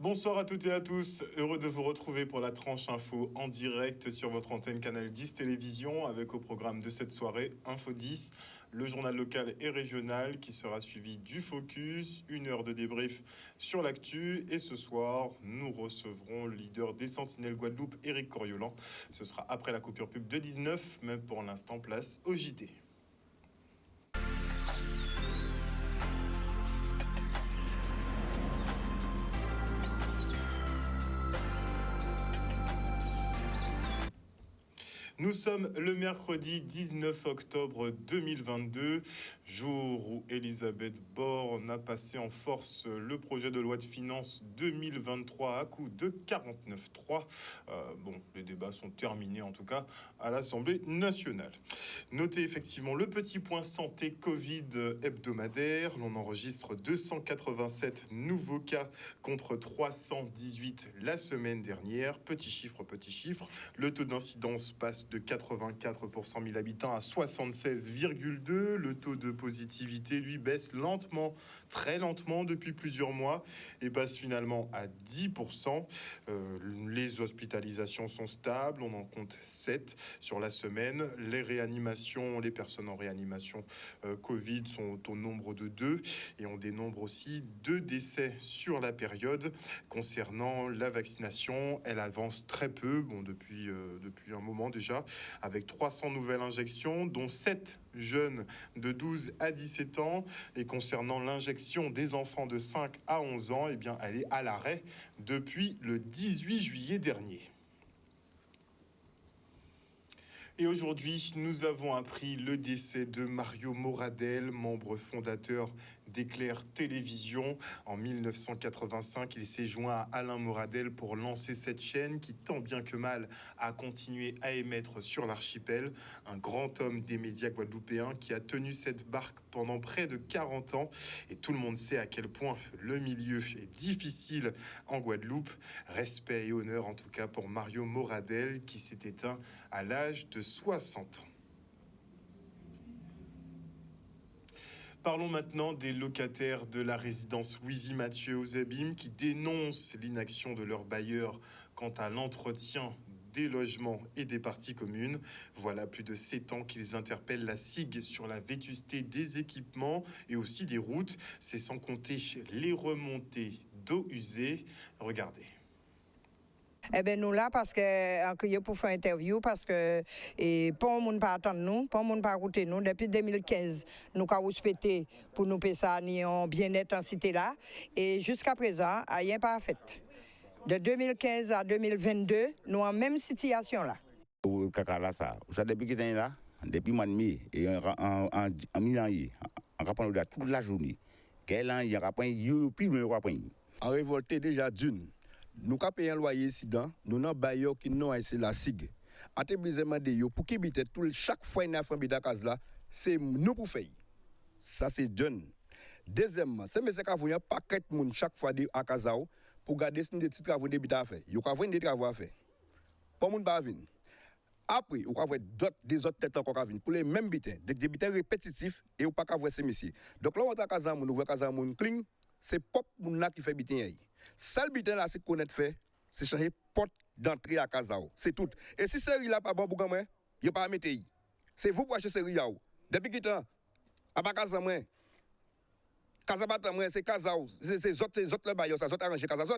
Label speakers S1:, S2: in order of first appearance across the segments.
S1: Bonsoir à toutes et à tous, heureux de vous retrouver pour la tranche info en direct sur votre antenne Canal 10 Télévision avec au programme de cette soirée Info 10, le journal local et régional qui sera suivi du Focus, une heure de débrief sur l'actu et ce soir nous recevrons le leader des Sentinelles Guadeloupe, Éric Coriolan. Ce sera après la coupure pub de 19, mais pour l'instant place au JT. Nous sommes le mercredi 19 octobre 2022, jour où Elisabeth Borne a passé en force le projet de loi de finances 2023 à coup de 49.3. Les débats sont terminés en tout cas à l'Assemblée nationale. Notez effectivement le petit point santé Covid hebdomadaire. L'on enregistre 287 nouveaux cas contre 318 la semaine dernière. Petit chiffre. Le taux d'incidence passe de 84 pour 100 000 habitants à 76,2. Le taux de positivité, lui, baisse lentement, très lentement depuis plusieurs mois et passe finalement à 10%. Les hospitalisations sont stables, on en compte 7 sur la semaine. Les personnes en réanimation Covid sont au nombre de 2 et on dénombre aussi 2 décès sur la période. Concernant la vaccination, elle avance très peu, depuis un moment déjà, avec 300 nouvelles injections, dont 7 jeunes de 12 à 17 ans. Et concernant l'injection des enfants de 5 à 11 ans, elle est à l'arrêt depuis le 18 juillet dernier. Et aujourd'hui, nous avons appris le décès de Mario Moradel, membre fondateur d'Éclair Télévision. En 1985, il s'est joint à Alain Moradel pour lancer cette chaîne qui, tant bien que mal, a continué à émettre sur l'archipel. Un grand homme des médias guadeloupéens qui a tenu cette barque pendant près de 40 ans. Et tout le monde sait à quel point le milieu est difficile en Guadeloupe. Respect et honneur en tout cas pour Mario Moradel qui s'est éteint à l'âge de 60 ans. Parlons maintenant des locataires de la résidence Louisie Mathieu aux Abîmes qui dénoncent l'inaction de leurs bailleurs quant à l'entretien des logements et des parties communes. Voilà plus de 7 ans qu'ils interpellent la SIG sur la vétusté des équipements et aussi des routes. C'est sans compter les remontées d'eau usée. Regardez.
S2: Nous là parce que pour faire interview parce que pas monde pas attendre nous, pas monde pas écouter nous depuis 2015 nous avons respecté pour nous payer ça ni en bien-être en cité là et jusqu'à présent rien pas fait. De 2015 à 2022 nous en même situation là.
S3: Ça depuis qu'il est là, depuis mois de mai et en mi-janvier, on rapprend toute la journée. Quel an il rapprend puis le rapprend.
S4: En révolté déjà d'une. Nous avons payé un loyer ici, nous avons baillé qui non c'est la SIG. En te brisement de yo pour qui bite tout chaque fois une affaire bida case là, c'est nous pour faire. Ça c'est jeune. Deuxièmement, c'est monsieur qui a un paquet de monde chaque fois à Kazao pour garder des petits travaux de bida à faire. Yo ka des travaux à faire. Pas monde pas venir. Après, on va avoir des autres têtes encore à venir pour les mêmes bitins, des bitins répétitifs et on pas qu'à voir ces messieurs. Donc là on a Kazao, on voit Kazao moun clean, c'est pop moun là qui fait bitin. Seul bitin là, c'est connaître fait, c'est changer porte d'entrée à Kazao. C'est tout. Et si c'est là pas bon pour moi, il pas à mettre. C'est vous pour acheter ce riz. Depuis qu'il temps, à pas Kazao moi. Kazabata moi, c'est Kazao. C'est autres le bailleur, ça autres arrangé Kazao.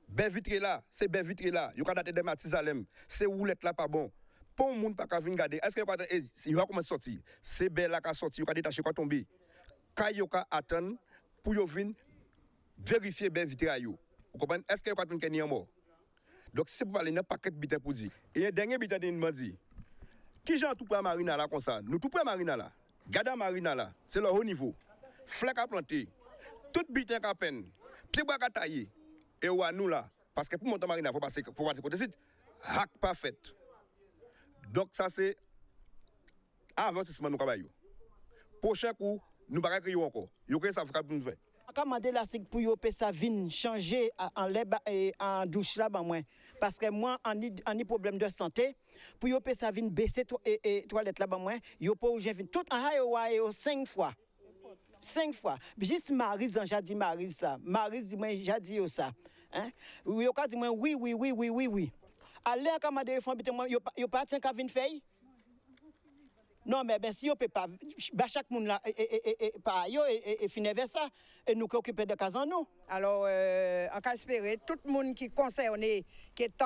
S4: Ben vitré là, c'est ben vitré là. Il y a daté de Matizalem. C'est roulette là pas bon. Pour moun pas venir regarder. Est-ce que il va commencer sortir? C'est ben là qui sorti, il va détacher quoi tomber. Kayoka attend pour yo venir vérifier bien vitre yo. Vous comprenez? Est-ce qu'il y a quelqu'un qui est mort? Donc c'est pour parler d'un paquet de bitin pour dire. Et un dernier bitin de m'a dit. Qui j'en tout près Marina là comme ça? Nous tout près Marina là. Gada Marina là, c'est le haut niveau. Flec à planter. Tout bitin à peine. Pied bois à tailler. Et ou à nous là parce que pour monter Marina faut passer côté site. Hack pas fait. Donc ça c'est investissement nous ka yo. Prochain coup nous pas crier encore. Yo que ça faut nous faire.
S2: Commander la SIG pour yo pe sa vin changer en lait et en douche là ba moi parce que moi en ni problème de santé pour yo pe sa vin baisser et toilette là ba moi yo pas j'ai vin tout en hayo 5 fois 5 fois juste Marie j'ai dit Marie ça Marie dit moi j'ai dit ça
S5: Hein? Yo ka di moi oui. Allez à commander fond moi yo pas tiens ka vinn faire. Non mais ben si on peut pas chaque monde là pas yo et finir vers ça et nous qui occuper de cas en nous.
S2: Alors, on peut espérer tout le monde qui est concerné, qui est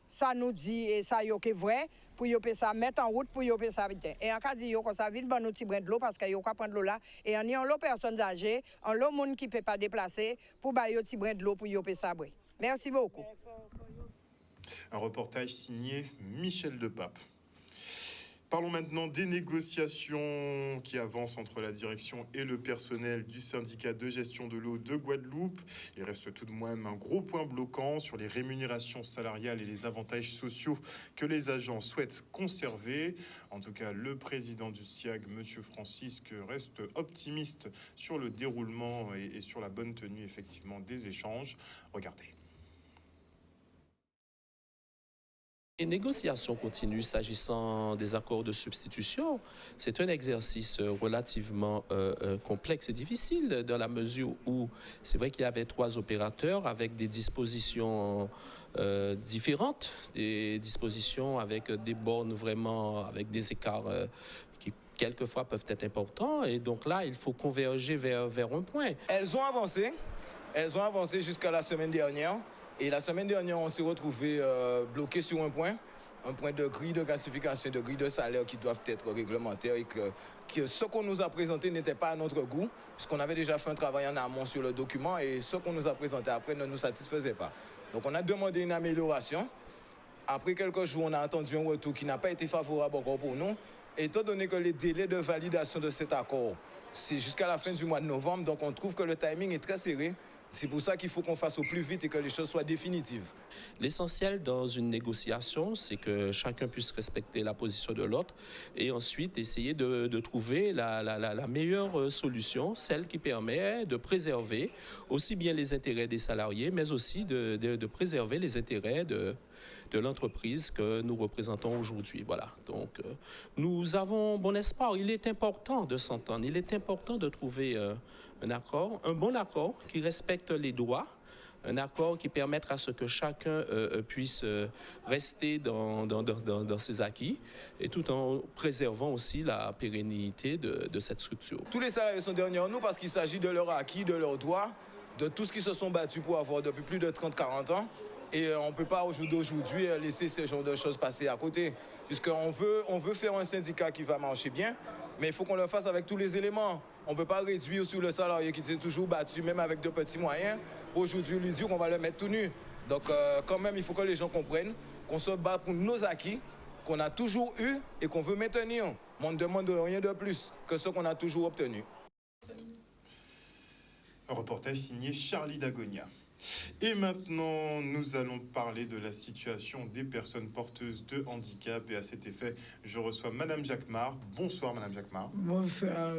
S2: ça nous dit et ça yo est vrai, pour yo peut ça mettre en route pour yo peut ça vite. Et en cas dit yo comme ça vite bon nous petit brin de l'eau parce que yo pas prendre l'eau là et en y a l'eau personnes âgées, en l'eau monde qui peut pas déplacer pour ba yo petit brin de l'eau pour yo peut ça boire. Merci beaucoup.
S1: Un reportage signé Michel Depape. Parlons maintenant des négociations qui avancent entre la direction et le personnel du syndicat de gestion de l'eau de Guadeloupe. Il reste tout de même un gros point bloquant sur les rémunérations salariales et les avantages sociaux que les agents souhaitent conserver. En tout cas, le président du SIAG, M. Francisque, reste optimiste sur le déroulement et sur la bonne tenue effectivement des échanges. Regardez.
S6: Les négociations continuent s'agissant des accords de substitution. C'est un exercice relativement complexe et difficile dans la mesure où c'est vrai qu'il y avait 3 opérateurs avec des dispositions différentes, des dispositions avec des bornes vraiment, avec des écarts qui quelquefois peuvent être importants. Et donc là, il faut converger vers un point.
S7: Elles ont avancé jusqu'à la semaine dernière. Et la semaine dernière, on s'est retrouvé bloqué sur un point de grille de classification, de grille de salaire qui doivent être réglementaires et que ce qu'on nous a présenté n'était pas à notre goût, puisqu'on avait déjà fait un travail en amont sur le document et ce qu'on nous a présenté après ne nous satisfaisait pas. Donc on a demandé une amélioration. Après quelques jours, on a entendu un retour qui n'a pas été favorable encore pour nous. Étant donné que les délais de validation de cet accord, c'est jusqu'à la fin du mois de novembre, donc on trouve que le timing est très serré. C'est pour ça qu'il faut qu'on fasse au plus vite et que les choses soient définitives.
S6: L'essentiel dans une négociation, c'est que chacun puisse respecter la position de l'autre et ensuite essayer de trouver la meilleure solution, celle qui permet de préserver aussi bien les intérêts des salariés, mais aussi de préserver les intérêts de l'entreprise que nous représentons aujourd'hui. Voilà. Donc, nous avons bon espoir. Il est important de s'entendre. Il est important de trouver un accord, un bon accord qui respecte les droits, un accord qui permettra à ce que chacun puisse rester dans ses acquis et tout en préservant aussi la pérennité de cette structure.
S7: Tous les salariés sont derrière nous parce qu'il s'agit de leurs acquis, de leurs droits, de tout ce qu'ils se sont battus pour avoir depuis plus de 30-40 ans. Et on ne peut pas aujourd'hui laisser ce genre de choses passer à côté. Puisqu'on veut faire un syndicat qui va marcher bien, mais il faut qu'on le fasse avec tous les éléments. On ne peut pas réduire sur le salarié qui s'est toujours battu, même avec de petits moyens, aujourd'hui lui dire qu'on va le mettre tout nu. Donc quand même, il faut que les gens comprennent qu'on se bat pour nos acquis, qu'on a toujours eu et qu'on veut maintenir. On ne demande rien de plus que ce qu'on a toujours obtenu.
S1: Un reportage signé Charlie Dagonia. Et maintenant, nous allons parler de la situation des personnes porteuses de handicap. Et à cet effet, je reçois Madame Jacquemart. Bonsoir, Madame Jacquemart.
S8: Bonsoir.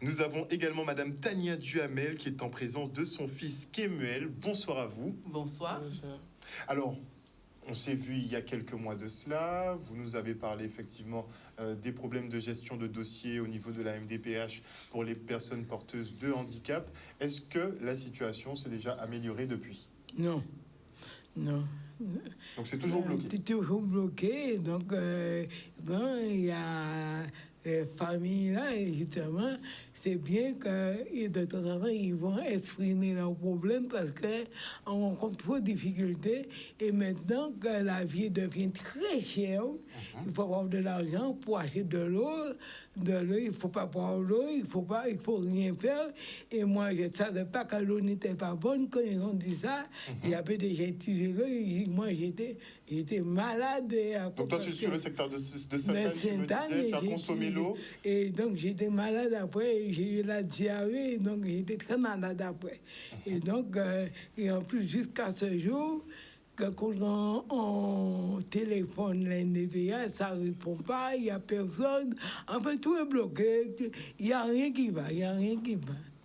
S1: Nous avons également Madame Tania Duhamel qui est en présence de son fils Kemuel. Bonsoir à vous.
S8: Bonsoir.
S1: Alors, on s'est vu il y a quelques mois de cela. Vous nous avez parlé effectivement des problèmes de gestion de dossiers au niveau de la MDPH pour les personnes porteuses de handicap. Est-ce que la situation s'est déjà améliorée depuis?
S8: Non. Non.
S1: Donc c'est toujours bloqué.
S8: C'est toujours bloqué. Donc, bon, il y a les familles là, et justement, c'est bien que de temps en temps, ils vont exprimer leurs problèmes parce qu'on rencontre trop de difficultés. Et maintenant que la vie devient très chère, il faut avoir de l'argent pour acheter de l'eau. Il ne faut pas boire l'eau, il faut rien faire. Et moi, je ne savais pas que l'eau n'était pas bonne. Quand ils ont dit ça, il y avait déjà utilisé l'eau. Moi, j'étais malade.
S1: Donc toi, tu es sur le secteur de Sainte-Anne, tu me disais, tu as consommé l'eau.
S8: Et donc, j'étais malade après. J'ai eu la diarrhée, donc j'étais très malade après. Et donc, et en plus, jusqu'à ce jour, quand on téléphone l'NDVA, ça ne répond pas, il n'y a personne. En fait, tout est bloqué, il n'y a rien qui va,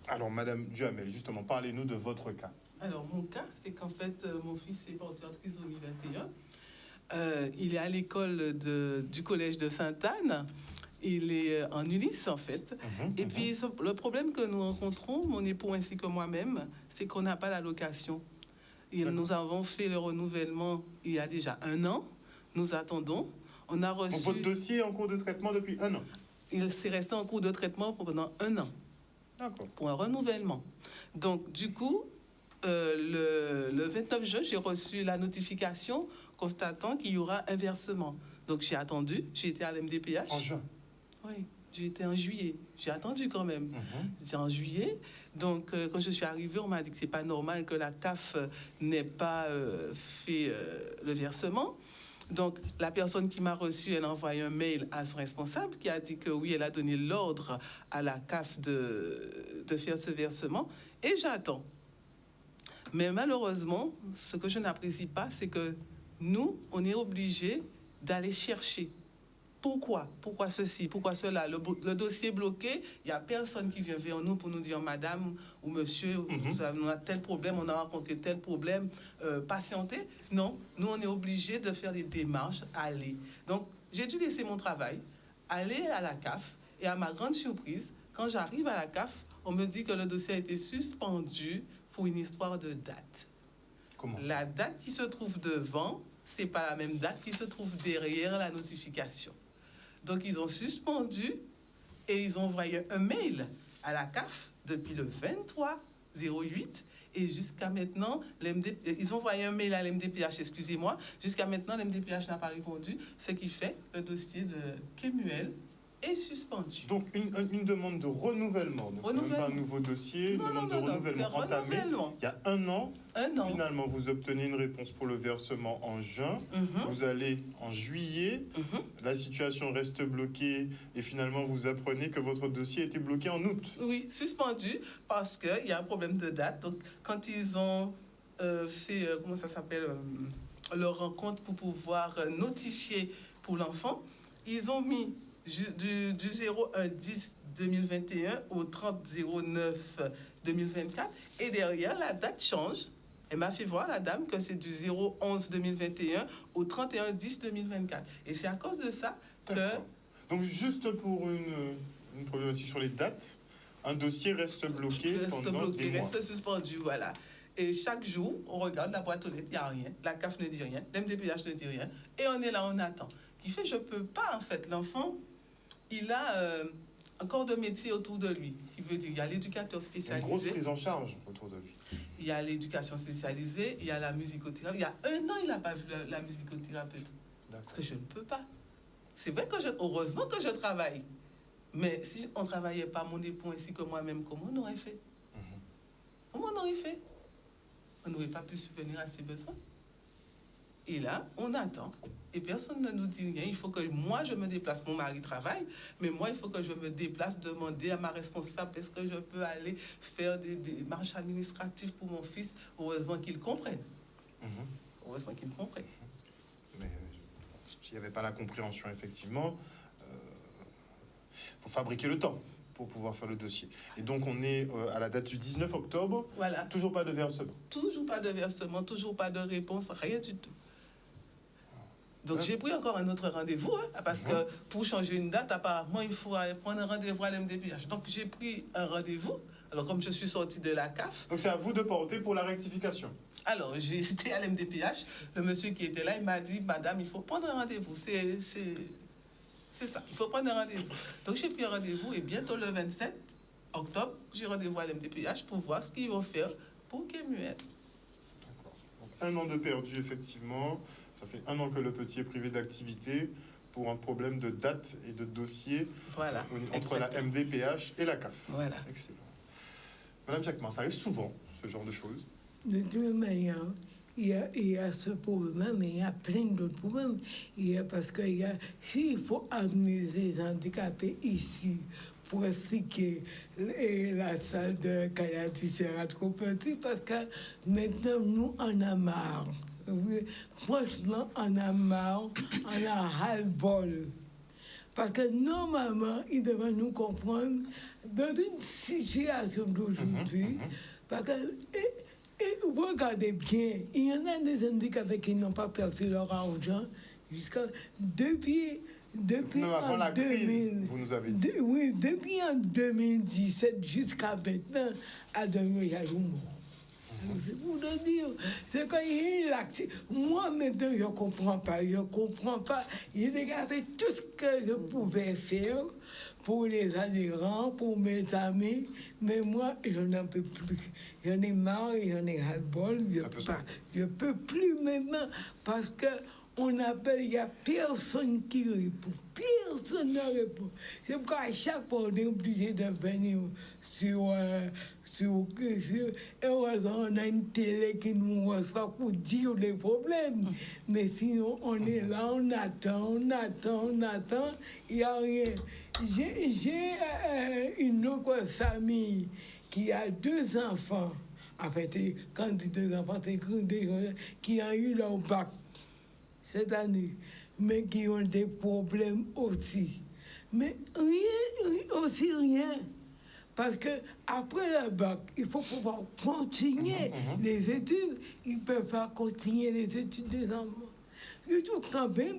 S1: Alors, Madame Duhamel, justement, parlez-nous de votre cas.
S9: Alors, mon cas, c'est qu'en fait, mon fils est porté en trisomie 21. Il est à l'école du collège de Sainte-Anne. Il est en Ulysse, en fait. Et puis, le problème que nous rencontrons, mon époux ainsi que moi-même, c'est qu'on n'a pas l'allocation. Et nous avons fait le renouvellement il y a déjà 1 an. Nous attendons. On a reçu...
S1: Donc, votre dossier est en cours de traitement depuis 1 an?
S9: Il s'est resté en cours de traitement pendant 1 an.
S1: D'accord.
S9: Pour un renouvellement. Donc, du coup, le 29 juin, j'ai reçu la notification constatant qu'il y aura un versement. Donc, j'ai attendu. J'ai été à l'MDPH.
S1: En juin?
S9: Oui, j'ai été en juillet. J'ai attendu quand même. J'étais en juillet. Donc, quand je suis arrivée, on m'a dit que c'est pas normal que la CAF n'ait pas fait le versement. Donc, la personne qui m'a reçu, elle a envoyé un mail à son responsable qui a dit que oui, elle a donné l'ordre à la CAF de faire ce versement. Et j'attends. Mais malheureusement, ce que je n'apprécie pas, c'est que nous, on est obligés d'aller chercher. Pourquoi? Pourquoi ceci? Pourquoi cela? Le dossier bloqué, il n'y a personne qui vient vers nous pour nous dire « Madame ou Monsieur, on a tel problème, on a rencontré tel problème, patientez ». Non, nous, on est obligés de faire des démarches, aller. Donc, j'ai dû laisser mon travail, aller à la CAF, et à ma grande surprise, quand j'arrive à la CAF, on me dit que le dossier a été suspendu pour une histoire de date.
S1: Comment ça?
S9: La date qui se trouve devant, c'est pas la même date qui se trouve derrière la notification. Donc, ils ont suspendu et ils ont envoyé un mail à la CAF depuis le 23/08 et jusqu'à maintenant, ils ont envoyé un mail à l'MDPH, excusez-moi, jusqu'à maintenant, l'MDPH n'a pas répondu, ce qui fait le dossier de Kemuel est suspendu.
S1: Donc, une demande de renouvellement. Donc, c'est même pas un nouveau dossier, une demande de renouvellement entamée il y a 1 an.
S9: 1 an.
S1: Finalement, vous obtenez une réponse pour le versement en juin. Vous allez en juillet. La situation reste bloquée et finalement, vous apprenez que votre dossier a été bloqué en août.
S9: Oui, suspendu parce qu'il y a un problème de date. Donc, quand ils ont fait, comment ça s'appelle, leur rencontre pour pouvoir notifier pour l'enfant, ils ont mis du 01/10/2021 au 30/09/2024 et derrière la date change. Elle m'a fait voir, la dame, que c'est du 0/11/2021 au 31/10/2024 et c'est à cause de ça que...
S1: Donc juste pour une problématique sur les dates, un dossier reste bloqué pendant des mois.
S9: Reste suspendu, voilà. Et chaque jour, on regarde la boîte aux lettres, il n'y a rien. La CAF ne dit rien, l'MDPH ne dit rien. Et on est là, on attend. Qui fait, je ne peux pas, en fait, l'enfant, il a un corps de métier autour de lui. Qui veut dire, il y a l'éducateur spécialisé.
S1: Une grosse prise en charge autour de lui.
S9: Il y a l'éducation spécialisée, il y a la musicothérapie. Il y a 1 an, il n'a pas vu la musicothérapeute. Parce que je ne peux pas. C'est vrai que heureusement que je travaille. Mais si on ne travaillait pas, mon époux ainsi que moi-même, comment on aurait fait? Comment on aurait fait? On n'aurait pas pu subvenir à ses besoins. Et là, on attend. Et personne ne nous dit rien. Il faut que moi, je me déplace. Mon mari travaille, mais moi, il faut que je me déplace, demander à ma responsable est-ce que je peux aller faire des démarches administratives pour mon fils. Heureusement qu'ils comprennent. Heureusement qu'ils comprennent.
S1: Mais s'il n'y avait pas la compréhension, effectivement, il faut fabriquer le temps pour pouvoir faire le dossier. Et donc, on est à la date du 19 octobre.
S9: Voilà.
S1: Toujours pas de versement.
S9: Toujours pas de versement, toujours pas de réponse, rien du tout. Donc, j'ai pris encore un autre rendez-vous, parce que pour changer une date, apparemment, il faut aller prendre un rendez-vous à l'MDPH. Donc, j'ai pris un rendez-vous. Alors, comme je suis sortie de la CAF...
S1: Donc, c'est à vous de porter pour la rectification.
S9: Alors, j'étais à l'MDPH. Le monsieur qui était là, il m'a dit, madame, il faut prendre un rendez-vous. C'est ça, il faut prendre un rendez-vous. Donc, j'ai pris un rendez-vous et bientôt le 27 octobre, j'ai rendez-vous à l'MDPH pour voir ce qu'ils vont faire pour Kemuel.
S1: D'accord. Donc, 1 an de perdu, effectivement. Ça fait 1 an que le petit est privé d'activité pour un problème de date et de dossier entre la MDPH et la CAF.
S9: Voilà.
S1: Excellent. Madame Jacquemin, ça arrive souvent, ce genre de choses?
S8: De toute manière, il y a ce problème, mais il y a plein d'autres problèmes. Parce que s'il faut amener les handicapés ici pour expliquer la salle de Canadi sera trop petite, parce que maintenant, nous, on a marre. Franchement, on a marre, on a ras-le-bol. Parce que normalement, ils devraient nous comprendre dans une situation d'aujourd'hui. Parce que, regardez bien, il y en a des handicapés qui n'ont pas perçu leur argent depuis
S1: avant la crise, vous nous avez dit.
S8: Oui, depuis en 2017 jusqu'à maintenant, à devenir jaloux. C'est pour te dire. C'est quand il est actif. Moi, maintenant, je ne comprends pas. J'ai déjà fait tout ce que je pouvais faire pour les adhérents, pour mes amis. Mais moi, je n'en peux plus. J'en ai marre, j'en ai ras-le-bol. Je ne peux plus maintenant parce que on appelle, il n'y a personne qui répond. Personne ne répond. C'est pourquoi à chaque fois, on est obligé de venir heureusement, on a une télé qui nous reçoit pour dire les problèmes. Mais sinon, on est là, on attend. Il n'y a rien. J'ai une autre famille qui a 2 enfants. En fait, quand je dis 2 enfants, c'est qui ont eu leur bac cette année, mais qui ont des problèmes aussi. Mais rien. Parce que après le bac, il faut pouvoir continuer les études. Ils ne peuvent pas continuer les études des enfants. Je trouve quand même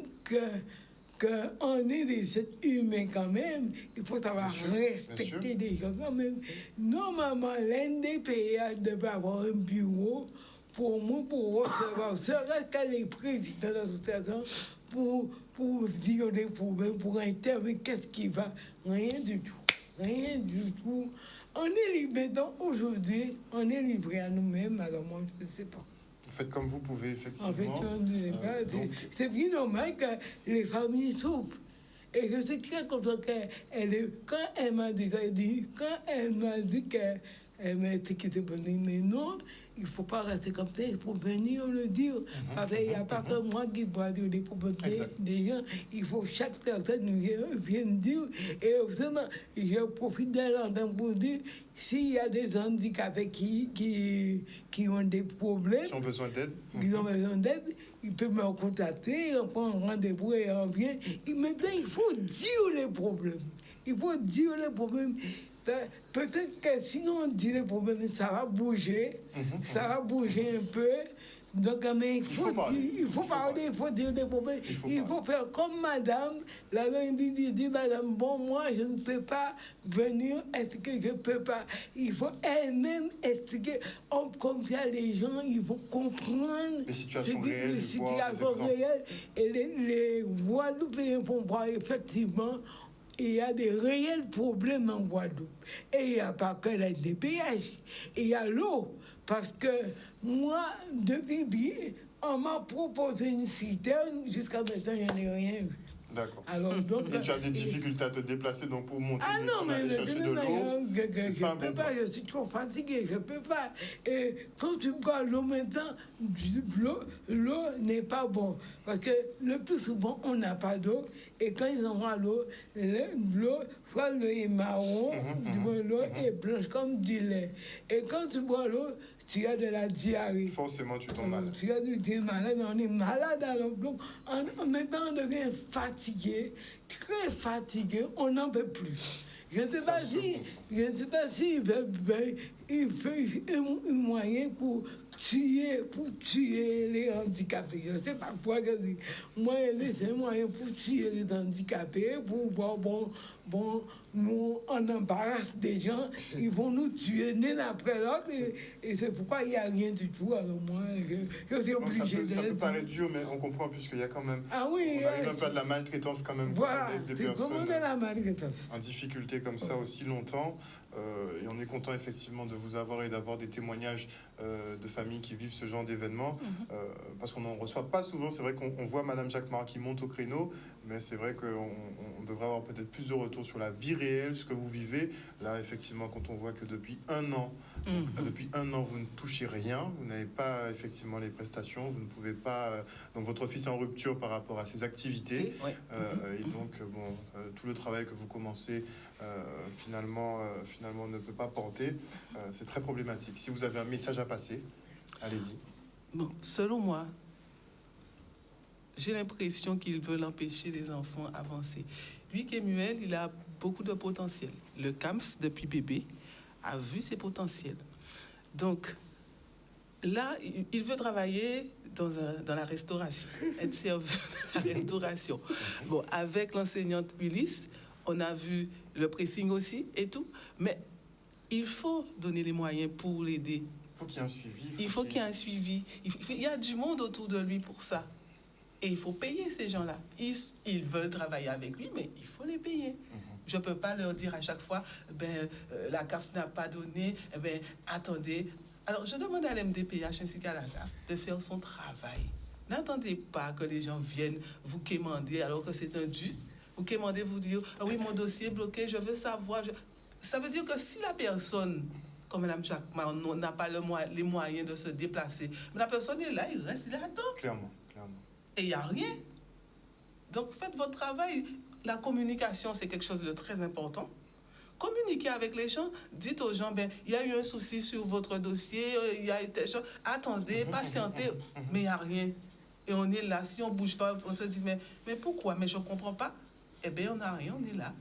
S8: qu'on est des êtres humains quand même. Il faut savoir respecter des gens quand même. Normalement, l'un des pays devait avoir un bureau pour recevoir, serait-ce qu'elle est président de l'association, pour dire des problèmes, pour intervenir, qu'est-ce qui va? Rien du tout. On est livré, donc aujourd'hui, on est livré à nous-mêmes, alors moi, je ne sais pas.
S1: Vous faites comme vous pouvez, effectivement.
S8: En fait, c'est bien normal que les familles souffrent. Et je suis très content quand elle m'a dit qu'elle m'a étiqueté pour dire, mais non, il ne faut pas rester comme ça, il faut venir le dire. Parce qu'il n'y a pas que moi qui dois dire des problèmes des gens, il faut chaque personne vienne dire. Et vraiment, je profite de l'entendre pour dire, s'il y a des handicapés qui ont des problèmes,
S1: qui ont besoin d'aide,
S8: ils peuvent me contacter, on prend un rendez-vous et on vient. Et maintenant, il faut dire les problèmes. Peut-être que sinon on dit les problèmes, ça va bouger, un peu. Donc, mais il faut parler, il faut dire des problèmes. Il faut faire comme madame. La dame dit, madame, bon, moi, je ne peux pas venir, est-ce que je ne peux pas? Il faut elle-même expliquer. Comme ça, les gens, il faut comprendre
S1: les situations réelles.
S8: Et les Guadeloupéens vont voir effectivement. Il y a des réels problèmes en Guadeloupe. Et il n'y a pas que la DPH. Il y a l'eau. Parce que moi, depuis, on m'a proposé une citerne. Jusqu'à maintenant, je n'ai rien vu.
S1: D'accord.
S8: Alors, donc,
S1: et tu as des difficultés à te déplacer donc pour monter aller chercher de l'eau.
S8: Je ne peux pas, je suis trop fatigué, je ne peux pas. Et quand tu bois l'eau maintenant, l'eau n'est pas bonne. Parce que le plus souvent, on n'a pas d'eau. Et quand ils envoient l'eau, soit l'eau est marron, l'eau est blanche comme du lait. Et quand tu bois l'eau, tu as de la diarrhée.
S1: Forcément, tu tombes malade.
S8: Tu es malade, on est malade. Alors, donc, maintenant, on devient fatigué, très fatigué, on n'en peut plus. Je ne sais pas si il fait un moyen pour tuer les handicapés. Je ne sais pas quoi je dis. Moi, c'est un moyen pour tuer les handicapés, pour voir, nous, on embarrasse des gens, ils vont nous tuer l'un après l'autre, et c'est pourquoi il n'y a rien du tout. Alors moi, je suis obligé de...
S1: Ça peut paraître dur, mais on comprend, puisqu'il y a quand même...
S8: Ah oui,
S1: on arrive un peu à de la maltraitance quand même,
S8: voilà,
S1: quand on laisse des personnes
S8: la maltraitance
S1: en difficulté comme ça aussi longtemps. Et on est content effectivement de vous avoir et d'avoir des témoignages de familles qui vivent ce genre d'événements, parce qu'on n'en reçoit pas souvent. C'est vrai qu'on voit Madame Jacquemart qui monte au créneau, mais c'est vrai qu'on devrait avoir peut-être plus de retours sur la vie réelle, ce que vous vivez. Là, effectivement, quand on voit que depuis un an, vous ne touchez rien, vous n'avez pas effectivement les prestations, vous ne pouvez pas... donc votre fils est en rupture par rapport à ses activités. Et donc, tout le travail que vous commencez... finalement ne peut pas porter, c'est très problématique. Si vous avez un message à passer, allez-y.
S9: Bon, selon moi, j'ai l'impression qu'ils veulent empêcher les enfants d'avancer. Lui qui est muet, il a beaucoup de potentiel. Le CAMS, depuis bébé, a vu ses potentiels. Donc, là, il veut travailler dans la restauration, être serveur dans la restauration. Bon, avec l'enseignante Ulysse, on a vu le pressing aussi et tout, mais il faut donner les moyens pour l'aider.
S1: Il faut qu'il y ait un suivi.
S9: Il faut qu'il y ait un suivi. Il y a du monde autour de lui pour ça. Et il faut payer ces gens-là. Ils veulent travailler avec lui, mais il faut les payer. Je ne peux pas leur dire à chaque fois, la CAF n'a pas donné, attendez. Alors, je demande à l'MDPH ainsi qu'à la CAF de faire son travail. N'attendez pas que les gens viennent vous quémander alors que c'est un dû. Vous quémander, vous dire, ah oui, mon dossier est bloqué, je veux savoir. Ça veut dire que si la personne, comme Mme Jacquemart, n'a pas les moyens de se déplacer, mais la personne est là, il reste, il attend.
S1: Clairement.
S9: Et il n'y a rien. Donc, faites votre travail. La communication, c'est quelque chose de très important. Communiquez avec les gens. Dites aux gens, il y a eu un souci sur votre dossier, il y a eu telle chose. Attendez, patientez, mais il n'y a rien. Et on est là. Si on ne bouge pas, on se dit, mais pourquoi? Mais je ne comprends pas. Eh bien, on n'a rien, on est là.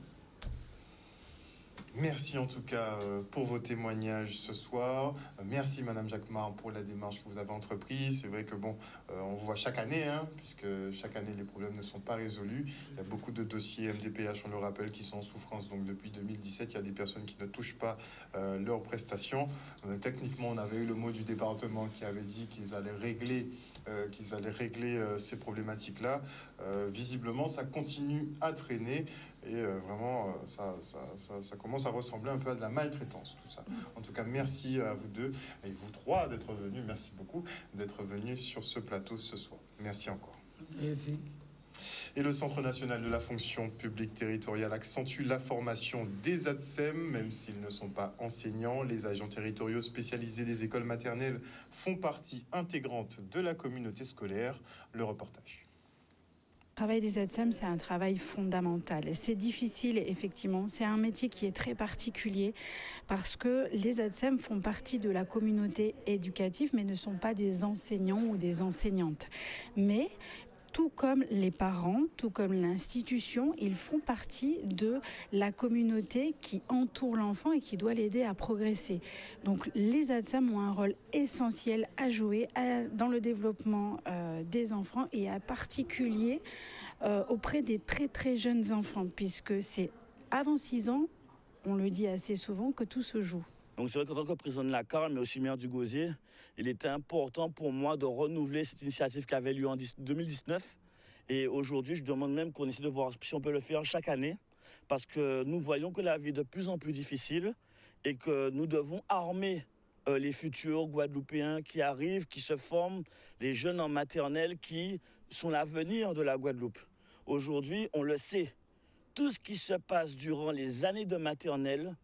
S1: Merci en tout cas pour vos témoignages ce soir. Merci Madame Jacquemart pour la démarche que vous avez entreprise. C'est vrai que on vous voit chaque année, puisque chaque année les problèmes ne sont pas résolus. Il y a beaucoup de dossiers MDPH, on le rappelle, qui sont en souffrance. Donc depuis 2017, il y a des personnes qui ne touchent pas leurs prestations. Techniquement, on avait eu le mot du département qui avait dit qu'ils allaient régler ces problématiques-là. Visiblement, ça continue à traîner. Et vraiment, ça commence à ressembler un peu à de la maltraitance, tout ça. En tout cas, merci à vous deux et vous trois d'être venus. Merci beaucoup d'être venus sur ce plateau ce soir. Merci encore.
S8: Merci.
S1: Et le Centre national de la fonction publique territoriale accentue la formation des ATSEM, même s'ils ne sont pas enseignants. Les agents territoriaux spécialisés des écoles maternelles font partie intégrante de la communauté scolaire. Le reportage.
S10: Le travail des ATSEM, c'est un travail fondamental. C'est difficile, effectivement. C'est un métier qui est très particulier parce que les ATSEM font partie de la communauté éducative, mais ne sont pas des enseignants ou des enseignantes. Mais tout comme les parents, tout comme l'institution, ils font partie de la communauté qui entoure l'enfant et qui doit l'aider à progresser. Donc les ATSEM ont un rôle essentiel à jouer dans le développement des enfants et en particulier auprès des très très jeunes enfants, puisque c'est avant 6 ans, on le dit assez souvent, que tout se joue.
S11: Donc c'est vrai qu'en tant que président de la CAR, mais aussi maire du Gosier, il était important pour moi de renouveler cette initiative qui avait lieu en 2019. Et aujourd'hui, je demande même qu'on essaie de voir si on peut le faire chaque année, parce que nous voyons que la vie est de plus en plus difficile et que nous devons armer les futurs Guadeloupéens qui arrivent, qui se forment, les jeunes en maternelle qui sont l'avenir de la Guadeloupe. Aujourd'hui, on le sait, tout ce qui se passe durant les années de maternelle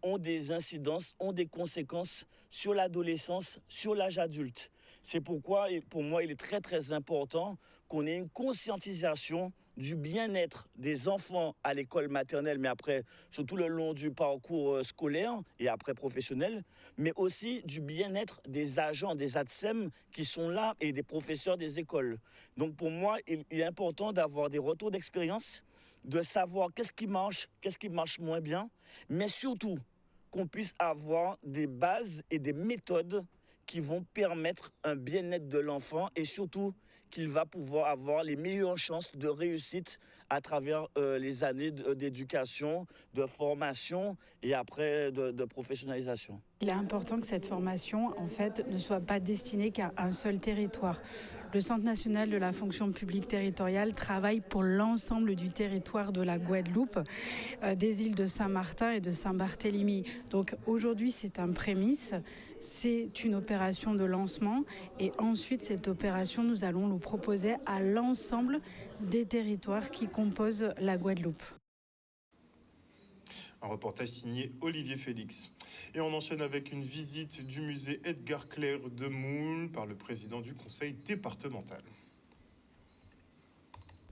S11: ont des incidences, ont des conséquences sur l'adolescence, sur l'âge adulte. C'est pourquoi, pour moi, il est très très important qu'on ait une conscientisation du bien-être des enfants à l'école maternelle, mais après, surtout le long du parcours scolaire et après professionnel, mais aussi du bien-être des agents, des ATSEM qui sont là et des professeurs des écoles. Donc pour moi, il est important d'avoir des retours d'expérience, de savoir qu'est-ce qui marche moins bien, mais surtout qu'on puisse avoir des bases et des méthodes qui vont permettre un bien-être de l'enfant et surtout qu'il va pouvoir avoir les meilleures chances de réussite à travers les années d'éducation, de formation et après de professionnalisation.
S10: Il est important que cette formation, en fait, ne soit pas destinée qu'à un seul territoire. Le Centre national de la fonction publique territoriale travaille pour l'ensemble du territoire de la Guadeloupe, des îles de Saint-Martin et de Saint-Barthélemy. Donc aujourd'hui, c'est un prémisse, c'est une opération de lancement et ensuite, cette opération, nous allons le proposer à l'ensemble des territoires qui composent la Guadeloupe.
S1: Un reportage signé Olivier Félix. Et on enchaîne avec une visite du musée Edgar Clair de Moule par le président du conseil départemental.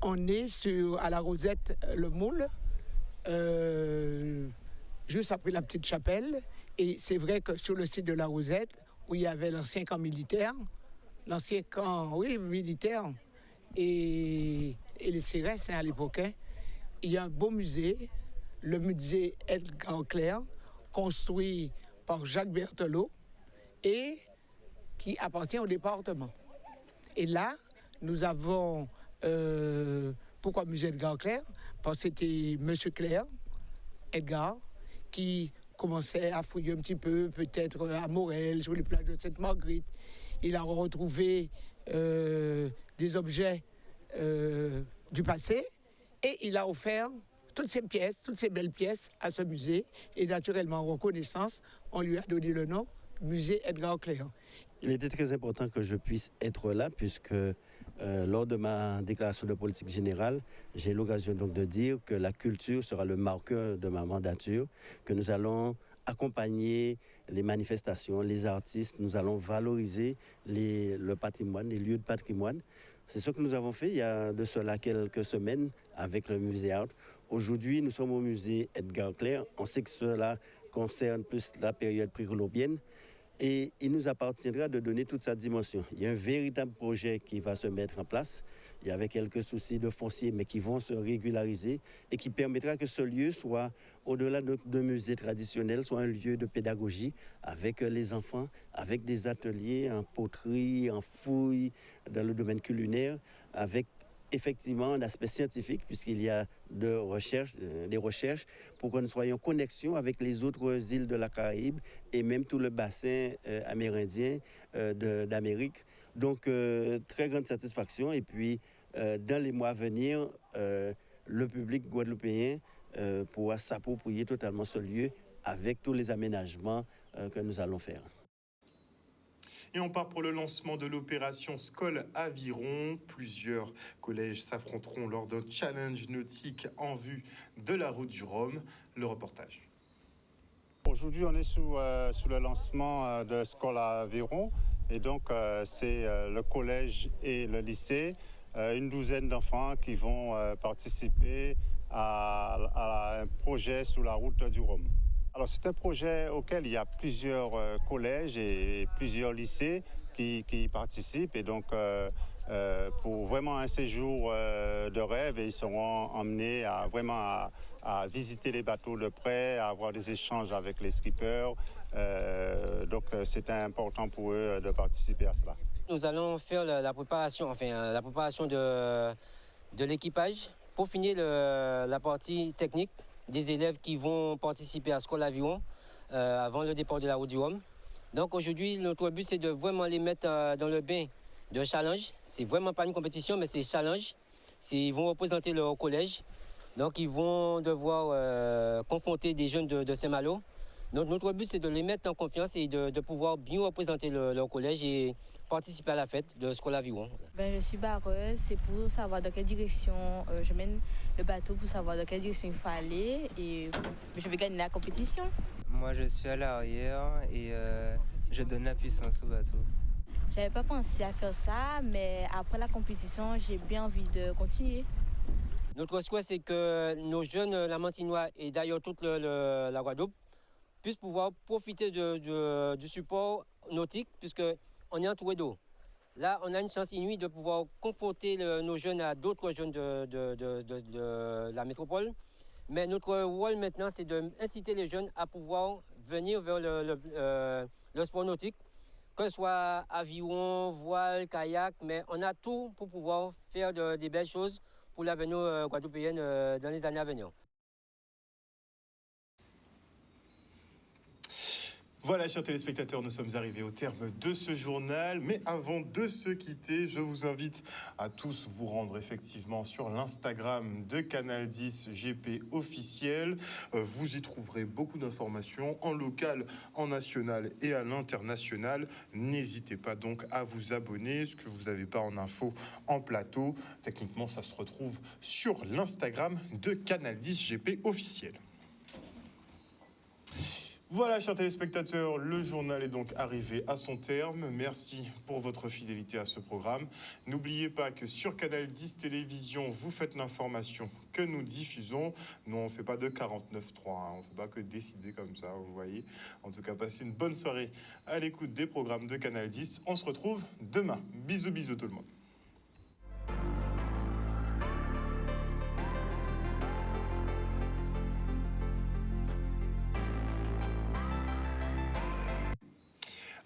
S12: On est à la Rosette le Moule, juste après la petite chapelle. Et c'est vrai que sur le site de la Rosette, où il y avait l'ancien camp militaire, militaire, et les CRS à l'époque, il y a un beau musée, le musée Edgar Clair, construit par Jacques Berthelot et qui appartient au département. Et là, nous avons... pourquoi musée Edgar Clair? Parce que c'était M. Clair, Edgar, qui commençait à fouiller un petit peu, peut-être à Morel, sur les plages de Sainte-Marguerite. Il a retrouvé des objets du passé et il a offert toutes ces pièces, toutes ces belles pièces à ce musée. Et naturellement, en reconnaissance, on lui a donné le nom Musée Edgar Cléant.
S13: Il était très important que je puisse être là puisque lors de ma déclaration de politique générale, j'ai l'occasion donc de dire que la culture sera le marqueur de ma mandature, que nous allons accompagner les manifestations, les artistes, nous allons valoriser le patrimoine, les lieux de patrimoine. C'est ce que nous avons fait il y a de cela quelques semaines avec le musée Art. Aujourd'hui, nous sommes au musée Edgar Cléant. On sait que cela concerne plus la période précolombienne. Et il nous appartiendra de donner toute sa dimension. Il y a un véritable projet qui va se mettre en place. Il y avait quelques soucis de foncier, mais qui vont se régulariser et qui permettra que ce lieu soit, au-delà d'un musée traditionnel, soit un lieu de pédagogie avec les enfants, avec des ateliers en poterie, en fouille, dans le domaine culinaire, avec effectivement un aspect scientifique, puisqu'il y a des recherches pour que nous soyons en connexion avec les autres îles de la Caraïbe et même tout le bassin amérindien d'Amérique. Donc, très grande satisfaction. Et puis, dans les mois à venir, le public guadeloupéen pourra s'approprier totalement ce lieu avec tous les aménagements que nous allons faire.
S1: Et on part pour le lancement de l'opération Skol Aviron. Plusieurs collèges s'affronteront lors d'un challenge nautique en vue de la route du Rhum. Le reportage.
S14: Aujourd'hui, on est sous le lancement de Skol Aviron. Et donc, c'est le collège et le lycée, une douzaine d'enfants qui vont participer à un projet sur la route du Rhum. Alors, c'est un projet auquel il y a plusieurs collèges et plusieurs lycées qui participent. Et donc, pour vraiment un séjour de rêve, ils seront emmenés à visiter les bateaux de près, à avoir des échanges avec les skippers. Donc, c'est important pour eux de participer à cela.
S15: Nous allons faire la préparation de l'équipage pour finir la partie technique des élèves qui vont participer à Skol Aviron avant le départ de la route du Rhum. Donc aujourd'hui, notre but, c'est de vraiment les mettre dans le bain de challenge. C'est vraiment pas une compétition, mais c'est challenge. Ils vont représenter leur collège. Donc ils vont devoir confronter des jeunes de Saint-Malo. Donc notre but, c'est de les mettre en confiance et de pouvoir bien représenter leur collège et participer à la fête de Skol Aviron.
S16: Je suis barreuse, c'est pour savoir dans quelle direction je mène le bateau, pour savoir dans quelle direction il faut aller et je vais gagner la compétition.
S17: Moi je suis à l'arrière et je donne la puissance au bateau.
S16: J'avais pas pensé à faire ça, mais après la compétition, j'ai bien envie de continuer.
S15: Notre souhait, c'est que nos jeunes Lamantinois et d'ailleurs toute la Guadeloupe puissent pouvoir profiter du support nautique, puisqu'on est entouré d'eau. Là, on a une chance inouïe de pouvoir confronter nos jeunes à d'autres jeunes de la métropole. Mais notre rôle maintenant, c'est d'inciter les jeunes à pouvoir venir vers le sport nautique, que ce soit aviron, voile, kayak, mais on a tout pour pouvoir faire des belles choses pour l'avenir guadeloupéen dans les années à venir.
S1: Voilà, chers téléspectateurs, nous sommes arrivés au terme de ce journal. Mais avant de se quitter, je vous invite à tous vous rendre effectivement sur l'Instagram de Canal 10 GP officiel. Vous y trouverez beaucoup d'informations en local, en national et à l'international. N'hésitez pas donc à vous abonner. Ce que vous n'avez pas en info en plateau, techniquement, ça se retrouve sur l'Instagram de Canal 10 GP officiel. Voilà, chers téléspectateurs, le journal est donc arrivé à son terme. Merci pour votre fidélité à ce programme. N'oubliez pas que sur Canal 10 Télévision, vous faites l'information que nous diffusons. Nous, on ne fait pas de 49.3, on ne fait pas que décider comme ça, vous voyez. En tout cas, passez une bonne soirée à l'écoute des programmes de Canal 10. On se retrouve demain. Bisous, bisous tout le monde.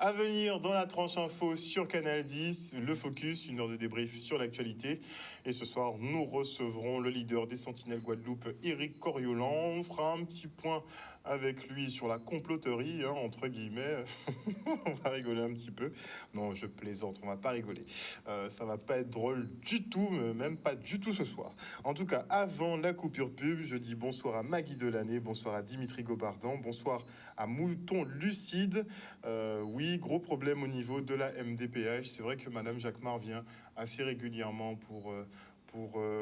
S1: À venir dans la tranche info sur Canal 10, le Focus, une heure de débrief sur l'actualité. Et ce soir, nous recevrons le leader des Sentinelles Guadeloupe, Éric Coriolan. On fera un petit point avec lui sur la comploterie, hein, entre guillemets. On va rigoler un petit peu. Non, je plaisante, on va pas rigoler. Ça va pas être drôle du tout, même pas du tout ce soir. En tout cas, avant la coupure pub, je dis bonsoir à Maggie Delaney, bonsoir à Dimitri Gobardan, bonsoir à Mouton Lucide. Oui, gros problème au niveau de la MDPH. C'est vrai que Madame Jacquemart vient assez régulièrement pour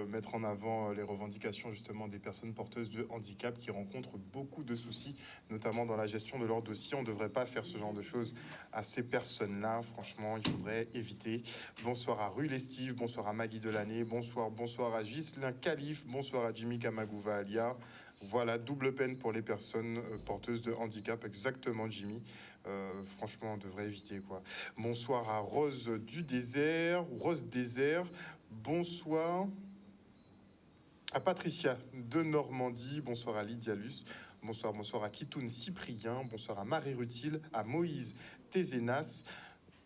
S1: mettre en avant les revendications justement des personnes porteuses de handicap qui rencontrent beaucoup de soucis, notamment dans la gestion de leurs dossiers. On ne devrait pas faire ce genre de choses à ces personnes-là. Franchement, il faudrait éviter. Bonsoir à Rue Lestive, bonsoir à Maggie Delaney, bonsoir à Ghislain Calife, bonsoir à Jimmy Kamagouva Alia. Voilà, double peine pour les personnes porteuses de handicap, exactement Jimmy. Franchement, on devrait éviter quoi. Bonsoir à Rose du Désert, Rose Désert. Bonsoir à Patricia de Normandie. Bonsoir à Lydia Luce. Bonsoir à Kitoun Cyprien. Bonsoir à Marie Rutil, à Moïse Tézénas.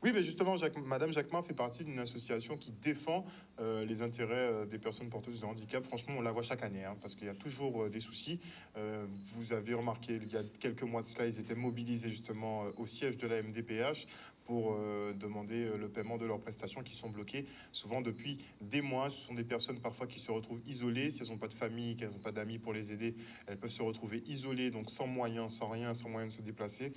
S1: Oui, mais justement, Madame Jacquemart fait partie d'une association qui défend les intérêts des personnes porteuses de handicap. Franchement, on la voit chaque année, hein, parce qu'il y a toujours des soucis. Vous avez remarqué, il y a quelques mois de cela, ils étaient mobilisés justement au siège de la MDPH pour demander le paiement de leurs prestations qui sont bloquées, souvent depuis des mois. Ce sont des personnes parfois qui se retrouvent isolées. Si elles n'ont pas de famille, qu'elles n'ont pas d'amis pour les aider, elles peuvent se retrouver isolées, donc sans moyens, sans rien, sans moyen de se déplacer.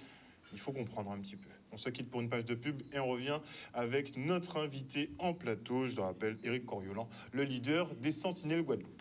S1: Il faut comprendre un petit peu. On se quitte pour une page de pub et on revient avec notre invité en plateau. Je le rappelle, Éric Coriolan, le leader des Sentinelles Guadeloupe.